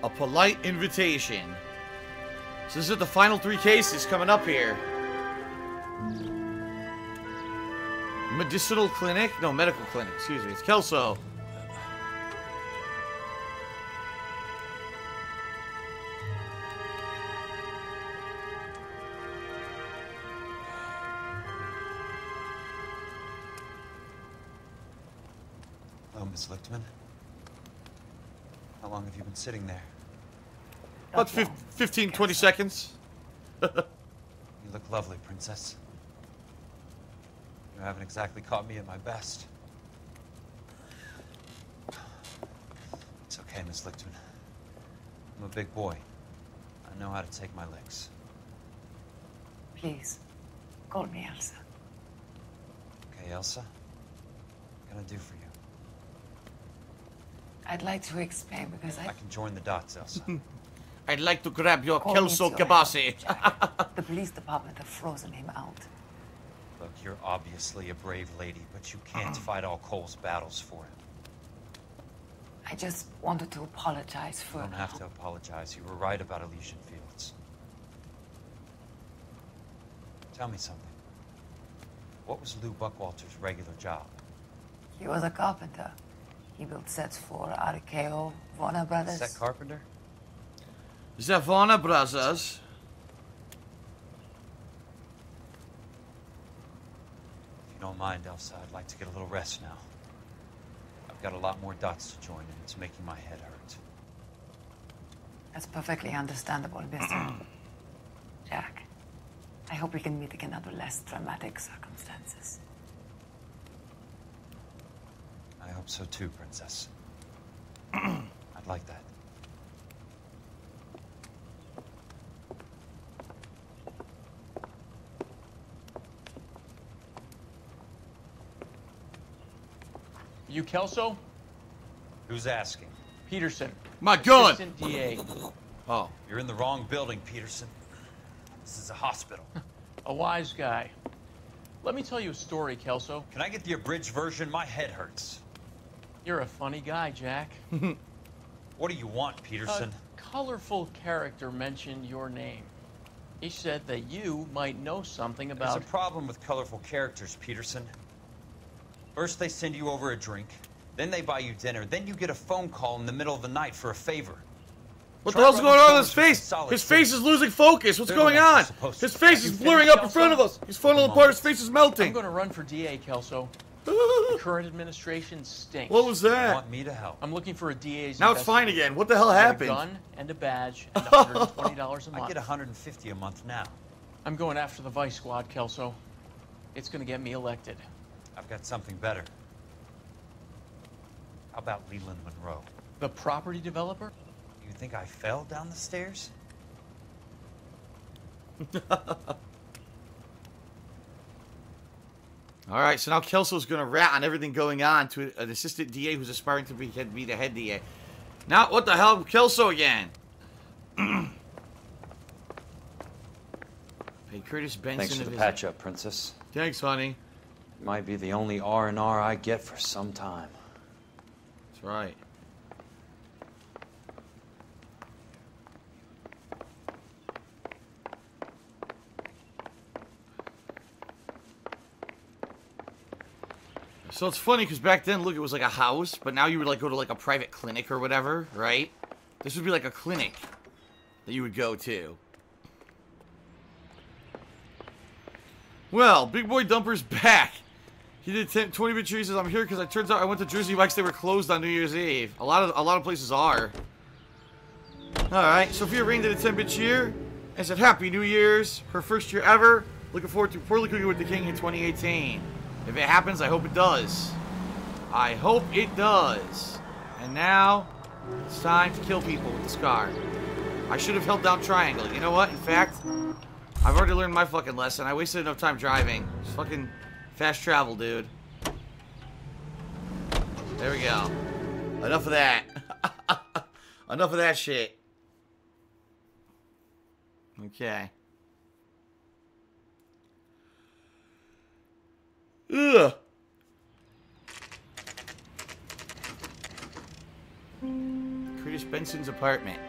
A polite invitation. So this is the final 3 cases coming up here. Medicinal clinic? No, medical clinic. Excuse me. It's Kelso. Hello, Miss Lichtman. How long have you been sitting there? About 15, 20 seconds. You look lovely, Princess. You haven't exactly caught me at my best. It's okay, Miss Lichtman. I'm a big boy. I know how to take my licks. Please, call me Elsa. Okay, Elsa? What can I do for you? I'd like to explain because I can join the dots, Elsa. I'd like to grab your Call Kelso me to your Kabasi. help, Jack. The police department have frozen him out. Look, you're obviously a brave lady, but you can't fight all Cole's battles for him. I just wanted to apologize for... You don't have to apologize. You were right about Elysian Fields. Tell me something. What was Lou Buckwalter's regular job? He was a carpenter. He built sets for RKO, Warner Brothers. Set carpenter? The Warner Brothers. If you don't mind, Elsa, I'd like to get a little rest now. I've got a lot more dots to join, and it's making my head hurt. That's perfectly understandable, Mr. Jack. I hope we can meet again under less dramatic circumstances. I hope so too, Princess. I'd like that. You Kelso? Who's asking? Peterson. My gun! Assistant DA. Oh. You're in the wrong building, Peterson. This is a hospital. A wise guy. Let me tell you a story, Kelso. Can I get the abridged version? My head hurts. You're a funny guy, Jack. What do you want, Peterson? A colorful character mentioned your name. He said that you might know something about... There's a problem with colorful characters, Peterson. First they send you over a drink, then they buy you dinner, then you get a phone call in the middle of the night for a favor. What the hell's going on with his face? His face is losing focus. What's going on? His face is blurring up in front of us. He's falling apart. His face is I'm melting. going to run for DA, Kelso. The current administration stinks. What was You that? want me to help? I'm looking for a DA's Now it's fine investigator. again. What the hell I have happened? A gun and a badge and $120 a month. I get $150 a month now. I'm going after the Vice Squad, Kelso. It's going to get me elected. I've got something better. How about Leland Monroe? The property developer? You think I fell down the stairs? All right, so now Kelso's going to rat on everything going on to an assistant DA who's aspiring to be the head DA. Now, what the hell? Kelso again. Hey, Curtis Benson. Thanks for the patch-up, Princess. Thanks, honey. It might be the only R&R I get for some time. That's right. So it's funny because back then, look, it was like a house, but now you would like go to like a private clinic or whatever, right? This would be like a clinic that you would go to. Well, Big Boy Dumper's back. He did 20-bit trees. Says I'm here because it turns out I went to Jersey Mike's. They were closed on New Year's Eve. A lot of places are. All right, Sophia Rain did a 10-bit cheer and said Happy New Year's. Her first year ever. Looking forward to Poorly Cooking with the King in 2018. If it happens, I hope it does. I hope it does. And now, it's time to kill people with the scar. I should have held down triangle. You know what? In fact, I've already learned my fucking lesson. I wasted enough time driving. Just fucking fast travel, dude. There we go. Enough of that. Enough of that shit. Okay. Ugh. Curtis Benson's apartment.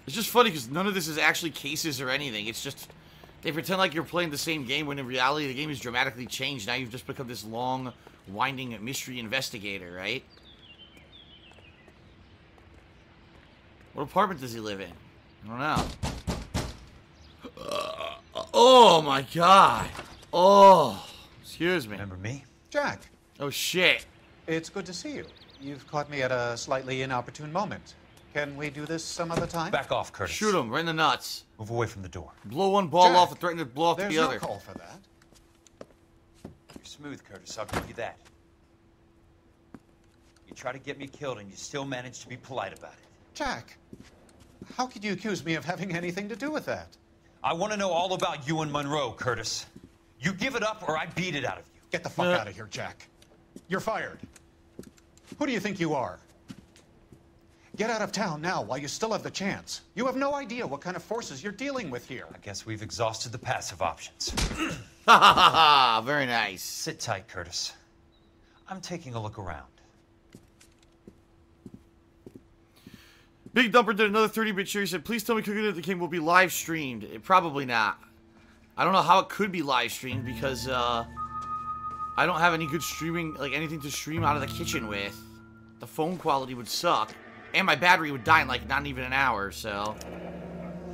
It's just funny because none of this is actually cases or anything. It's just they pretend like you're playing the same game when in reality the game has dramatically changed. Now you've just become this long, winding mystery investigator, right? What apartment does he live in? I don't know. Oh my god. Oh, excuse me. Remember me? Jack, Oh shit. it's good to see you. You've caught me at a slightly inopportune moment. Can we do this some other time? Back off, Curtis. Shoot him right in the nuts. Move away from the door. Blow one ball Jack, off and threaten to blow off There's the no other. call for that. You're smooth, Curtis. I'll give you that. You try to get me killed, and you still manage to be polite about it. Jack, how could you accuse me of having anything to do with that? I want to know all about you and Monroe, Curtis. You give it up, or I beat it out of you. Get the fuck out of here, Jack. You're fired. Who do you think you are? Get out of town now while you still have the chance. You have no idea what kind of forces you're dealing with here. I guess we've exhausted the passive options. Ha ha ha ha! Very nice. Sit tight, Curtis. I'm taking a look around. Big Dumper did another 30-bit share. He said, please tell me Cooking with the King will be live streamed. Probably not. I don't know how it could be live streamed because I don't have any good streaming, like anything to stream out of the kitchen with. The phone quality would suck. And my battery would die in like not even an hour, so.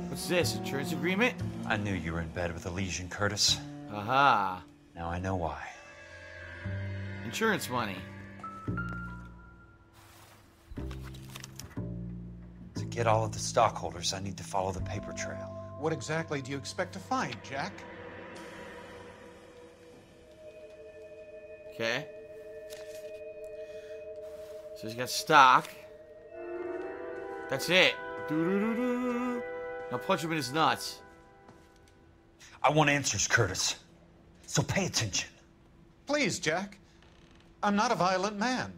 What's this? Insurance agreement? I knew you were in bed with a lesion, Curtis. Aha. Now I know why. Insurance money. To get all of the stockholders, I need to follow the paper trail. What exactly do you expect to find, Jack? Okay. So he's got stock. That's it. Doo-doo-doo-doo. Now punch him in his nuts. I want answers, Curtis. So pay attention. Please, Jack. I'm not a violent man.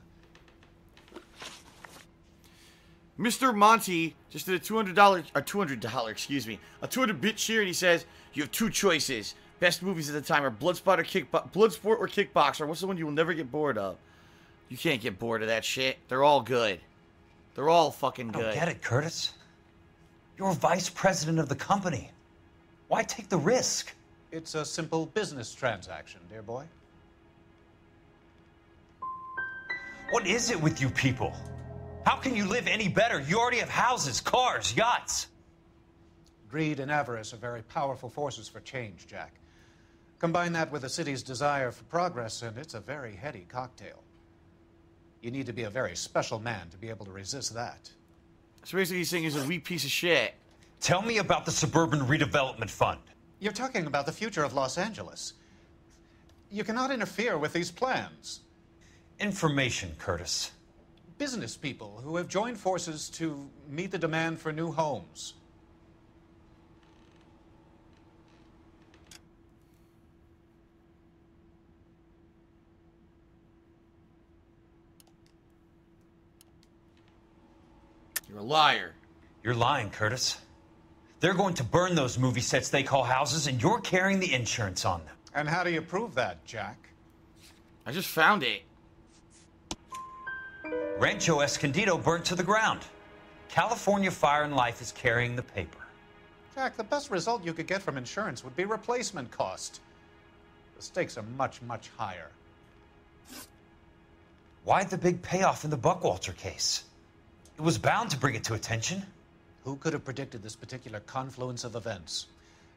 Mr. Monty just did a $200 share, and he says, you have two choices. Best movies at the time are Bloodsport or Kickboxer. What's the one you will never get bored of? You can't get bored of that shit. They're all good. They're all fucking I good. don't get it, Curtis. You're vice president of the company. Why take the risk? It's a simple business transaction, dear boy. What is it with you people? How can you live any better? You already have houses, cars, yachts. Greed and avarice are very powerful forces for change, Jack. Combine that with the city's desire for progress, and it's a very heady cocktail. You need to be a very special man to be able to resist that. So basically he's saying he's a weak piece of shit. Tell me about the Suburban Redevelopment Fund. You're talking about the future of Los Angeles. You cannot interfere with these plans. Information, Curtis. Business people who have joined forces to meet the demand for new homes. You're a liar. You're lying, Curtis. They're going to burn those movie sets they call houses, and you're carrying the insurance on them. And how do you prove that, Jack? I just found it. Rancho Escondido burnt to the ground. California Fire and Life is carrying the paper. Jack, the best result you could get from insurance would be replacement cost. The stakes are much, much higher. Why the big payoff in the Buckwalter case? It was bound to bring it to attention. Who could have predicted this particular confluence of events?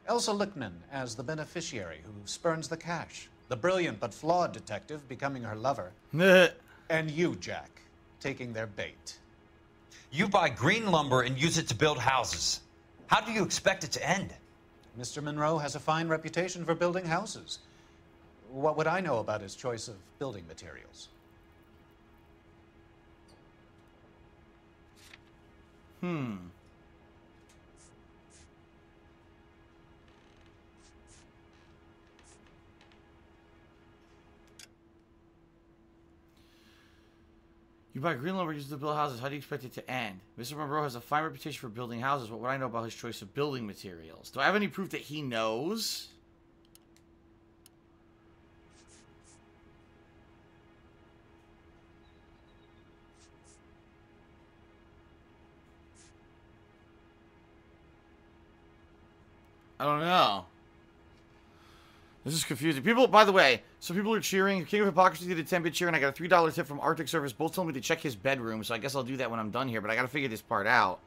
Elsa Lichtman as the beneficiary who spurns the cash. The brilliant but flawed detective becoming her lover. And you, Jack, taking their bait. You buy green lumber and use it to build houses. How do you expect it to end? Mr. Monroe has a fine reputation for building houses. What would I know about his choice of building materials? You You buy green lumber used to build houses. How do you expect it to end? Mr. Monroe has a fine reputation for building houses. What would I know about his choice of building materials? Do I have any proof that he knows? I don't know. This is confusing. People, by the way, so people are cheering. King of Hypocrisy did a 10-bit cheer, and I got a $3 tip from Arctic Service. Both told me to check his bedroom, so I guess I'll do that when I'm done here, but I gotta figure this part out.